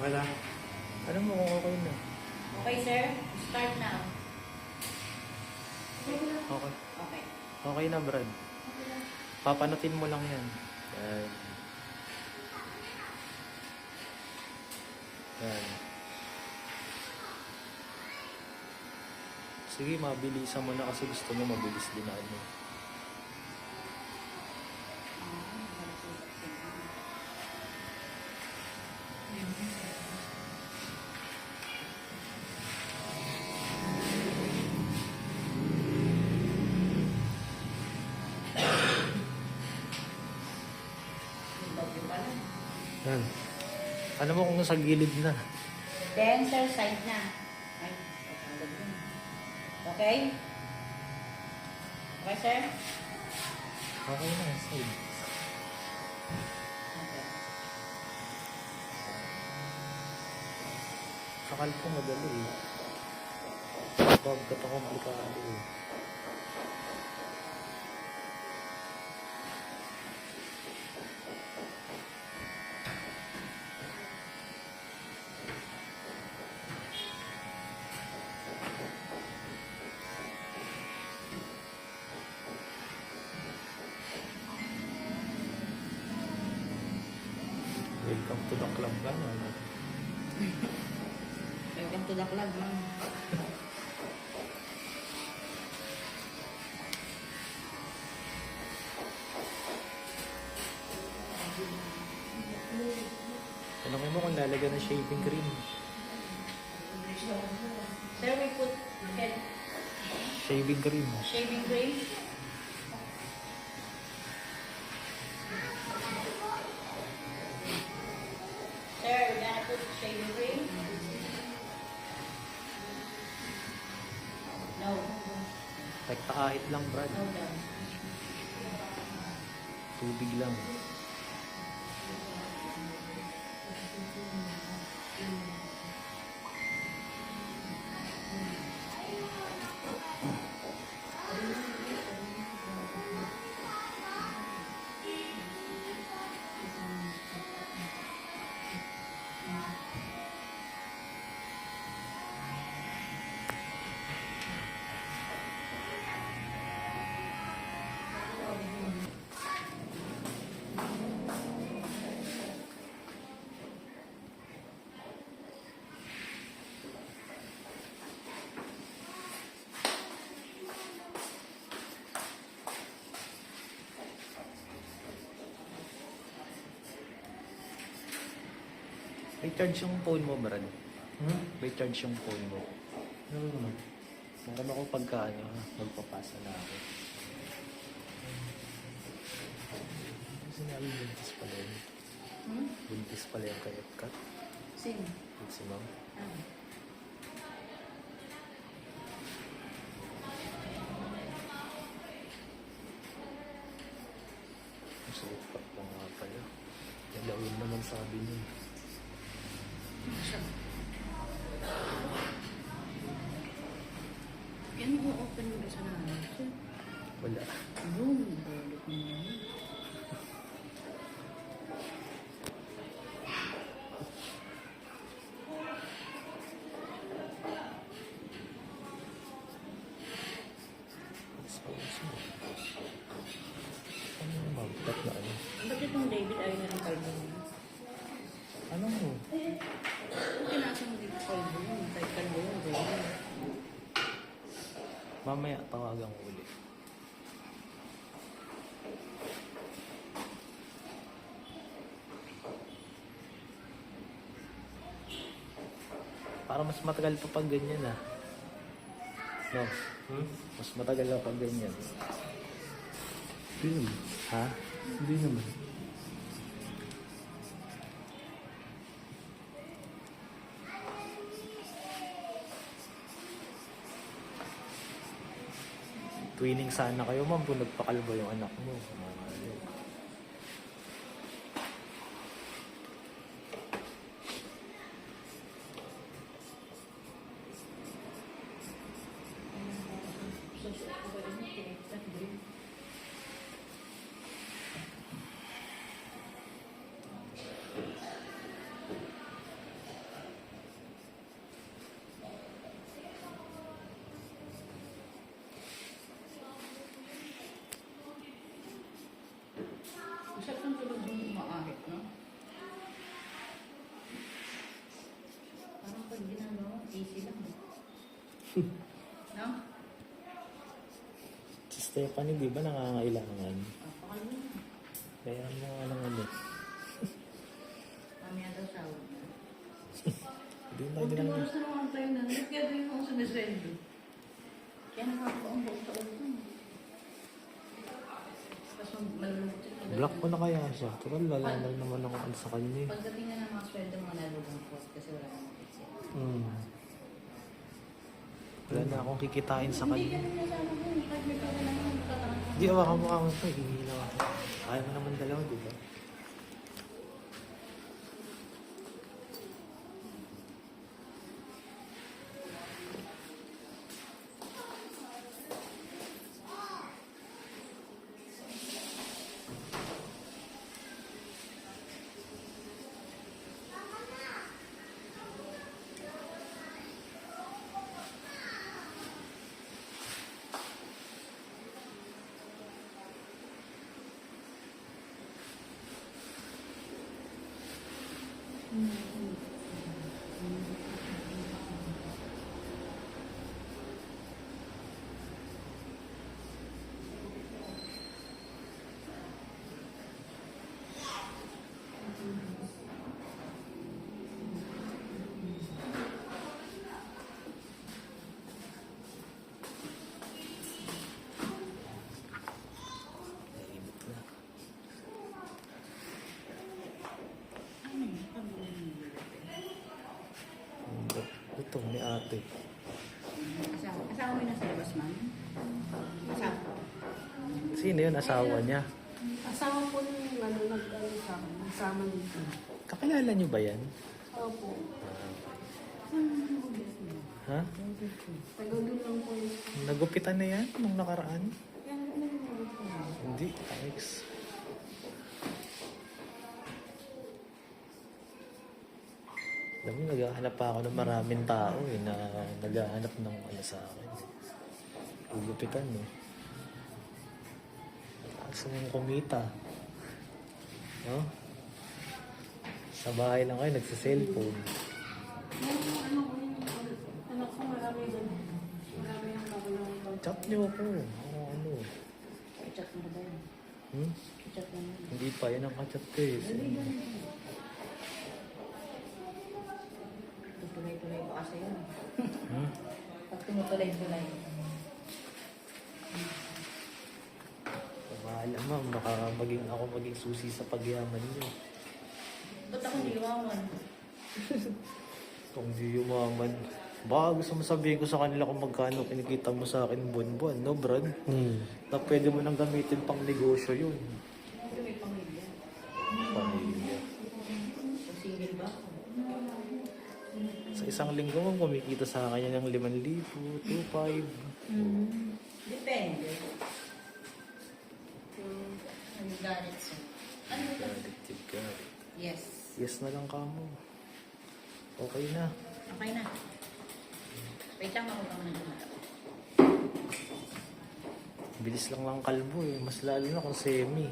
Okay lang. Alam mo kung okay na. Okay, sir? Start now. Okay. Okay. Okay na, Brad. Papanutin mo lang yan. Yan. Yan. Sige, mabilisan mo na kasi gusto mo mabilis din na ano. Yan. Alam mo kung nasa gilid na. Then, sir, side na. Ay, tatanggal yun. Okay? Okay, sir? Okay na, side. Okay. Sakal ko madali eh. Pagkat ako komplikado eh. Welcome to the club ba na? Welcome to the club, ma'am. Tanongin mo kung lalagyan ng shaving cream. Sir, we put head Shaving cream. shaving cream. Sir, we're gonna put shaving cream. No. Rekta kahit lang, Brad. No, no. Tubig lang. May charge yung phone mo, Brad. May charge yung phone mo. Ano naman? Meron ako pagka ano, magpapasa na ako. Sinabi buntis pala yun. Buntis pala yung kay Epcat. Sino? Si Ma'am. Ah. Sa Epcat pa nga pala. Dalawin naman sabi niya. Yan mo open mo sa namin. Wala. Boom. Bulot mo yan. Ano yung magtat na ano? Ba't itong David ayaw na ng kalbo mo? Ano mo? Kung kinasa mo dito kalbo mo, kahit kalbo mo, David. Mamaya tawagan ko ulit. Para mas matagal pa pag ganyan ah. No? Mas matagal pa pag ganyan. Hindi naman. Ha? Hindi naman. Twinning sana kayo, ma'am, kung nagpakalbo yung anak mo. Ano. easy lang. No? Si Stephanie, di ba nangangailangan? Papakal mo na. Kaya mo nga ng ano. Mamaya daw sahod na. Hindi na Kunting nilang... oras na naman tayo na. Kaya din ako sumisweldo. Kaya nakakawa ang buong sa ulo. Tapos malulungkot ito. Block ko na kaya siya. Tural, lalaman naman ako ano sa kanya eh. Pagdating na ng mga sweldo mo, nalulungkot kasi wala namang pizza. Wala na akong kikitain sa Hindi kanya. ka naman sa akin. Kahit may pera lang naman katangan. Hindi, awakan mo ako ito. Hihila ako. Kaya mo naman dalawa, di ba? Nainit na. Ito, ni ate. Asawa mo yun nasa labas, ma'am? Asawa. Sino yun? Asawa niya? Asawa po nung nag-ano sa akin, nasama dito. Kakilala niyo ba yan? Opo. Ha? Tagadun lang po yun. Nagupitan na yan nung nakaraan? Yan, ano naman po? Hindi, thanks. Alam mo, naghahanap pa ako ng maraming tao na naghahanap ng ano sa akin. Gugupitan, no? Gusto mong kumita. No? Sa bahay lang kayo, nagsiselfone. Yan yung ano ko yung anak ko marami doon. Marami yung nakulang Chat niyo ako. Ano? Chat mo ba yun? Hmm? Chat mo yun. Hindi pa, yun ang kachat ko eh. Tutuloy-tuloy pa kasi yun. Hmm? Pag tumutuloy-tuloy. Bahala ma'am, baka maging susi sa pagyaman niyo. Ba't ako hindi wawan? Kung di yumaman. Baka gusto mo sabihin ko sa kanila kung magkano kinikita mo sa akin buwan-buwan, no Brad? Na pwede mo nang gamitin pang negosyo yun. Hindi may pamilya. Pamilya. So, single ba ako? Sa isang linggo mo, kumikita sa kanya ng 5,000, 2,500. Depende. Ang galit siya. Ano ba? Yes. Yes na lang ka mo. Okay na. Okay na. Wait lang ako kung nagmata. Bilis lang kalbo eh. Mas lalo na kung semi.